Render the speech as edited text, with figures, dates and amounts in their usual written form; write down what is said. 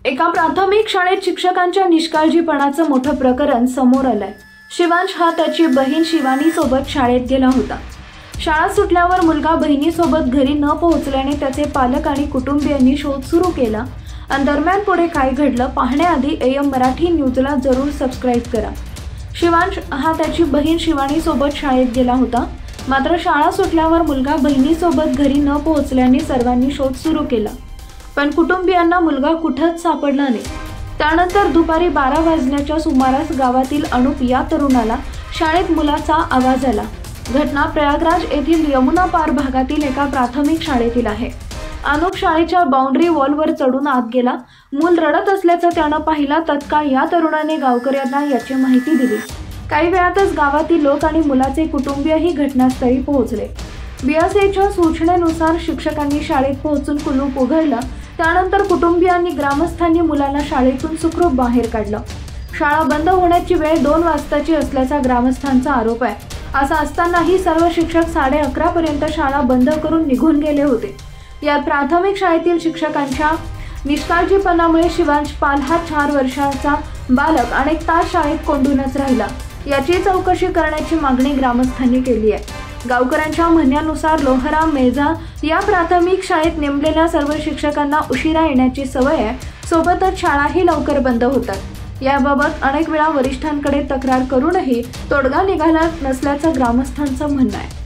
एका प्राथमिक शाळेत शिक्षकांच्या निष्काळजीपणाचं मोठं प्रकरण समोर आलंय। शिवांश हा त्याची बहीण शिवानी सोबत शाळेत गेला होता। शाळा सुटल्यावर मुलगा बहिणीसोबत घरी न पोहोचल्याने त्याचे पालक आणि कुटुंबियांनी शोध सुरू केला। आणि दरम्यान पुढे काय घडलं पाहण्याआधी AM मराठी न्यूजला जरूर सबस्क्राईब करा। शिवांश हा त्याची बहीण शिवानी सोबत शाळेत गेला होता। मात्र शाळा सुटल्यावर मुलगा बहिणीसोबत घरी न पोहोचल्याने सर्वांनी शोध सुरू केला, पण कुटुंबियांना मुलगा कुठंच सापडला नाही। त्यानंतर दुपारी 12 वाजण्याच्या सुमारास गावातील अनुप या तरुणाला शाळेत मुलाचा आवाज आला। घटना प्रयागराज येथील यमुना पार भागातील एका प्राथमिक शाळेतील आहे। अनुप शाळेच्या बाउंड्री वॉलवर चढून आत गेला। मूल रडत असल्याचं त्यानं पाहिलं। तत्काळ या तरुणाने गावकऱ्यांना याची माहिती दिली। काही वेळातच गावातील लोक आणि मुलाचे कुटुंबीयही घटनास्थळी पोहोचले। BSAच्या सूचनेनुसार शिक्षकांनी शाळेत पोहोचून कुलूप उघडलं। त्यानंतर कुटुंबियांनी ग्रामस्थांनी मुलाला शाळेतून सुखरूप बाहेर काढलं। शाळा बंद होण्याची वेळ 2 वाजताची असल्याचा ग्रामस्थांचा आरोप आहे। असं असतानाही सर्व शिक्षक 11:30 पर्यंत शाळा बंद करून निघून गेले होते। यात प्राथमिक शाळेतील शिक्षकांच्या निष्काळजीपणामुळे शिवांश पाल हा 4 वर्षाचा बालक अनेक तास शाळेत कोंडूनच राहिला। याची चौकशी करण्याची मागणी ग्रामस्थांनी केली आहे। गावकऱ्यांच्या म्हणण्यानुसार लोहरा मेजा या प्राथमिक शाळेत नेमलेल्या सर्व शिक्षकांना उशिरा येण्याची सवय आहे। सोबतच शाळाही लवकर बंद होतात। याबाबत अनेक वेळा वरिष्ठांकडे तक्रार करूनही तोडगा निघाला नसल्याचं ग्रामस्थांचं म्हणणं आहे।